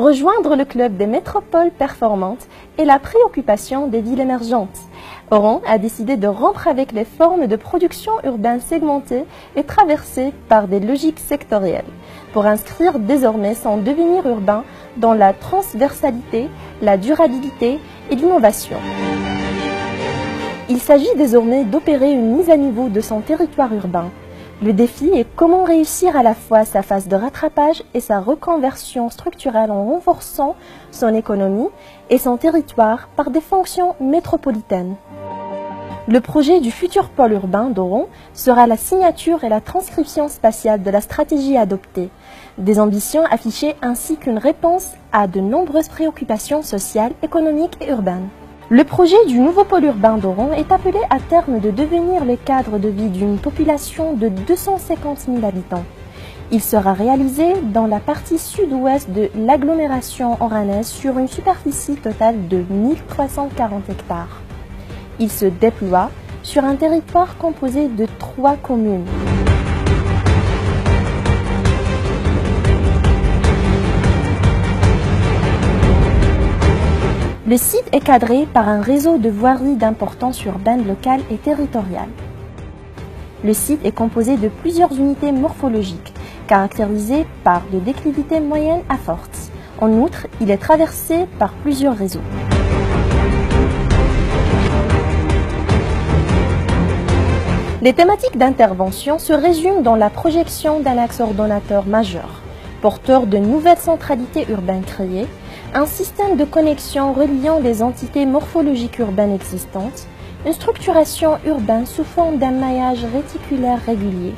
Rejoindre le club des métropoles performantes est la préoccupation des villes émergentes. Oran a décidé de rompre avec les formes de production urbaine segmentées et traversées par des logiques sectorielles, pour inscrire désormais son devenir urbain dans la transversalité, la durabilité et l'innovation. Il s'agit désormais d'opérer une mise à niveau de son territoire urbain. Le défi est comment réussir à la fois sa phase de rattrapage et sa reconversion structurelle en renforçant son économie et son territoire par des fonctions métropolitaines. Le projet du futur pôle urbain d'Oran sera la signature et la transcription spatiale de la stratégie adoptée, des ambitions affichées ainsi qu'une réponse à de nombreuses préoccupations sociales, économiques et urbaines. Le projet du nouveau pôle urbain d'Oran est appelé à terme de devenir le cadre de vie d'une population de 250 000 habitants. Il sera réalisé dans la partie sud-ouest de l'agglomération oranaise sur une superficie totale de 1340 hectares. Il se déploie sur un territoire composé de 3 communes. Le site est cadré par un réseau de voiries d'importance urbaine locale et territoriale. Le site est composé de plusieurs unités morphologiques, caractérisées par de déclivités moyennes à fortes. En outre, il est traversé par plusieurs réseaux. Les thématiques d'intervention se résument dans la projection d'un axe ordonnateur majeur, porteur de nouvelles centralités urbaines créées, un système de connexion reliant les entités morphologiques urbaines existantes, une structuration urbaine sous forme d'un maillage réticulaire régulier.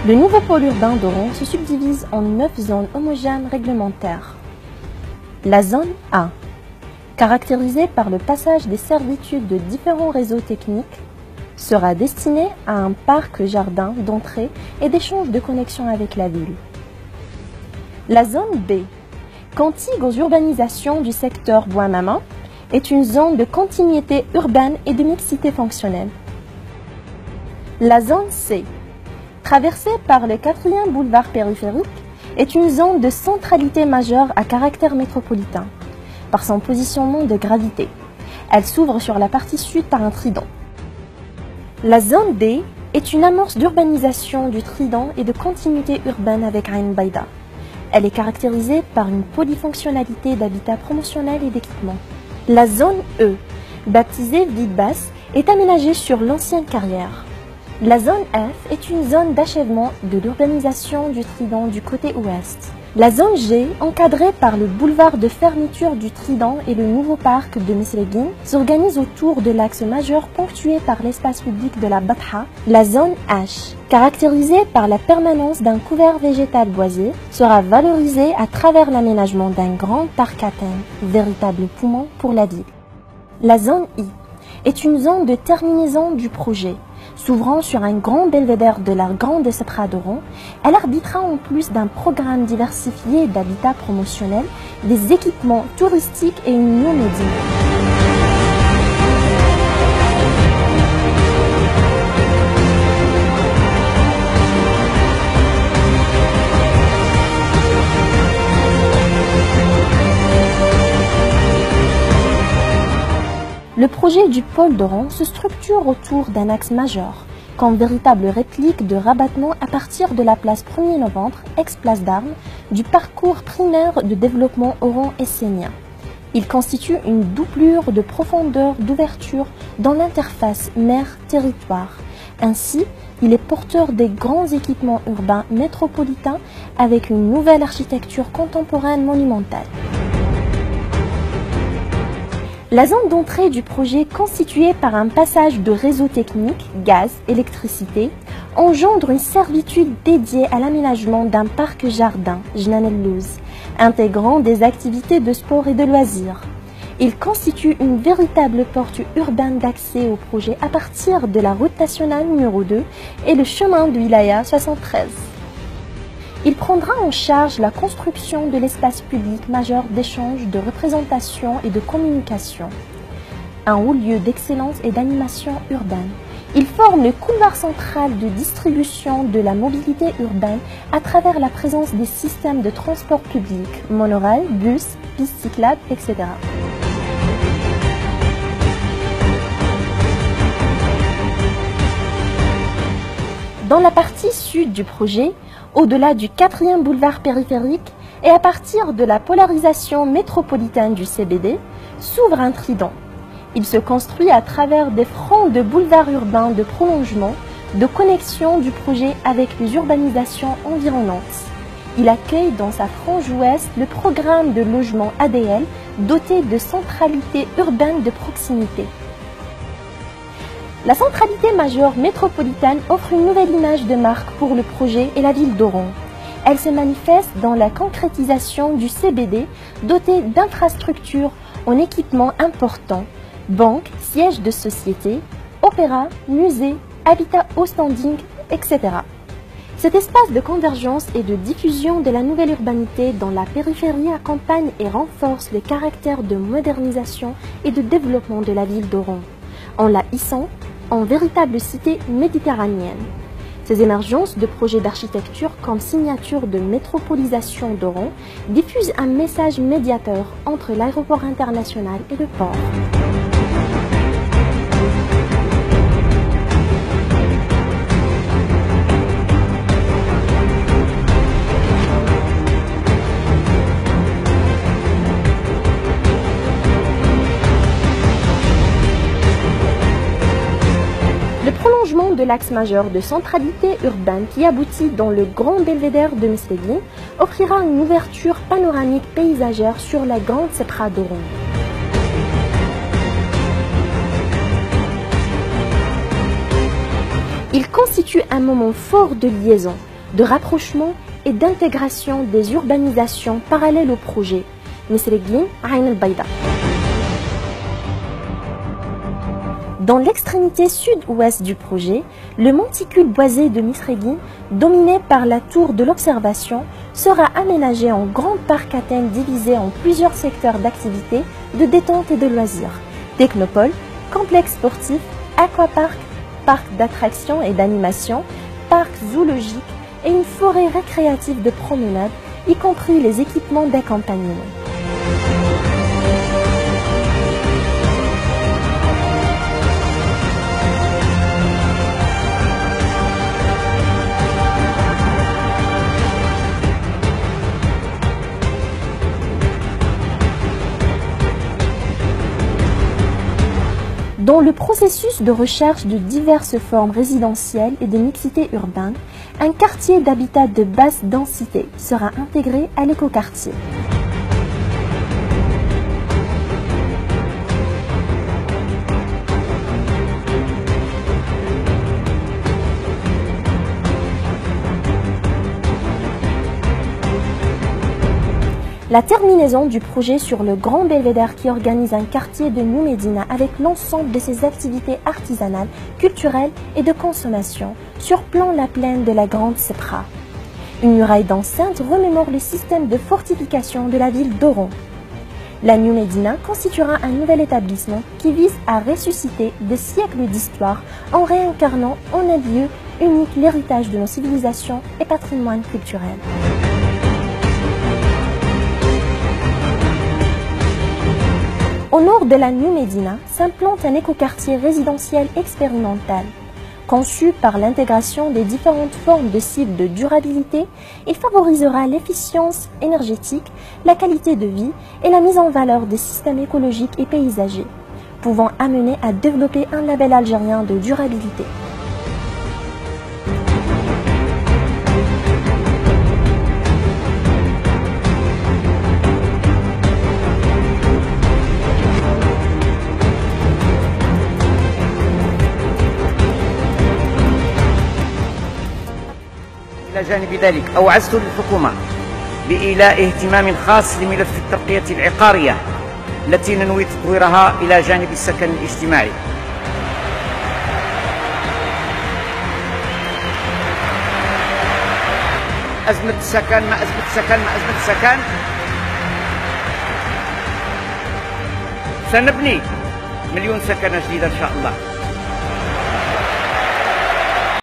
Le nouveau pôle urbain d'Oran se subdivise en 9 zones homogènes réglementaires. La zone A, caractérisée par le passage des servitudes de différents réseaux techniques, sera destinée à un parc jardin d'entrée et d'échange de connexion avec la ville. La zone B, contigue aux urbanisations du secteur Bois-Mama, est une zone de continuité urbaine et de mixité fonctionnelle. La zone C, traversée par le 4e boulevard périphérique, est une zone de centralité majeure à caractère métropolitain, par son positionnement de gravité. Elle s'ouvre sur la partie sud par un trident. La zone D est une amorce d'urbanisation du trident et de continuité urbaine avec Ain Baïda. Elle est caractérisée par une polyfonctionnalité d'habitat promotionnel et d'équipement. La zone E, baptisée Ville Basse, est aménagée sur l'ancienne carrière. La zone F est une zone d'achèvement de l'urbanisation du trident du côté ouest. La zone G, encadrée par le boulevard de fermeture du Trident et le nouveau parc de Mesleguine, s'organise autour de l'axe majeur ponctué par l'espace public de la Batha. La zone H, caractérisée par la permanence d'un couvert végétal boisé, sera valorisée à travers l'aménagement d'un grand parc à thème, véritable poumon pour la ville. La zone I est une zone de terminaison du projet. S'ouvrant sur un grand belvédère de la Grande Sepra d'Oran, elle arbitrera en plus d'un programme diversifié d'habitat promotionnel, des équipements touristiques et une néomédie. Le projet du pôle d'Oran se structure autour d'un axe majeur, comme véritable réplique de rabattement à partir de la place 1er novembre, ex-place d'Armes, du parcours primaire de développement oran-essénien. Il constitue une doublure de profondeur d'ouverture dans l'interface mer-territoire. Ainsi, il est porteur des grands équipements urbains métropolitains avec une nouvelle architecture contemporaine monumentale. La zone d'entrée du projet, constituée par un passage de réseaux techniques, gaz, électricité, engendre une servitude dédiée à l'aménagement d'un parc jardin, Jnan el-Louz, intégrant des activités de sport et de loisirs. Il constitue une véritable porte urbaine d'accès au projet à partir de la route nationale numéro 2 et le chemin de Wilaya 73. Il prendra en charge la construction de l'espace public majeur d'échange, de représentation et de communication, un haut lieu d'excellence et d'animation urbaine. Il forme le couloir central de distribution de la mobilité urbaine à travers la présence des systèmes de transport public, monorail, bus, pistes cyclables, etc. Dans la partie sud du projet, au-delà du 4e boulevard périphérique et à partir de la polarisation métropolitaine du CBD, s'ouvre un trident. Il se construit à travers des fronts de boulevards urbains de prolongement, de connexion du projet avec les urbanisations environnantes. Il accueille dans sa frange ouest le programme de logement ADL doté de centralité urbaine de proximité. La centralité majeure métropolitaine offre une nouvelle image de marque pour le projet et la ville d'Oran. Elle se manifeste dans la concrétisation du CBD doté d'infrastructures en équipements importants, banques, sièges de sociétés, opéras, musées, habitats haut standing, etc. Cet espace de convergence et de diffusion de la nouvelle urbanité dans la périphérie accompagne et renforce le caractère de modernisation et de développement de la ville d'Oran, en la hissant en véritable cité méditerranéenne. Ces émergences de projets d'architecture comme signature de métropolisation d'Oran diffusent un message médiateur entre l'aéroport international et le port. De l'axe majeur de centralité urbaine qui aboutit dans le grand belvédère de Mesleguine offrira une ouverture panoramique paysagère sur la grande Sepra d'Oran. Il constitue un moment fort de liaison, de rapprochement et d'intégration des urbanisations parallèles au projet Mesleguine Ain el-Bayda. Dans l'extrémité sud-ouest du projet, le monticule boisé de Mesleguine, dominé par la tour de l'observation, sera aménagé en grand parc à thème divisé en plusieurs secteurs d'activité, de détente et de loisirs. Technopole, complexe sportif, aquapark, parc d'attractions et d'animation, parc zoologique et une forêt récréative de promenade, y compris les équipements d'accompagnement. Dans le processus de recherche de diverses formes résidentielles et de mixité urbaine, un quartier d'habitat de basse densité sera intégré à l'écoquartier. La terminaison du projet sur le grand belvédère qui organise un quartier de New Medina avec l'ensemble de ses activités artisanales, culturelles et de consommation surplombe la plaine de la Grande Sepra. Une muraille d'enceinte remémore le système de fortification de la ville d'Oran. La New Medina constituera un nouvel établissement qui vise à ressusciter des siècles d'histoire en réincarnant en un lieu unique l'héritage de nos civilisations et patrimoine culturel. Au nord de la New Medina s'implante un écoquartier résidentiel expérimental. Conçu par l'intégration des différentes formes de cibles de durabilité, il favorisera l'efficience énergétique, la qualité de vie et la mise en valeur des systèmes écologiques et paysagers, pouvant amener à développer un label algérien de durabilité. إلى جانب ذلك أوعزت للحكومة بإيلاء اهتمام خاص لملف الترقية العقارية التي ننوي تطويرها إلى جانب السكن الاجتماعي. أزمة السكن، ما أزمة السكن، ما أزمة السكن. سنبني 1,000,000 سكنة جديدة إن شاء الله.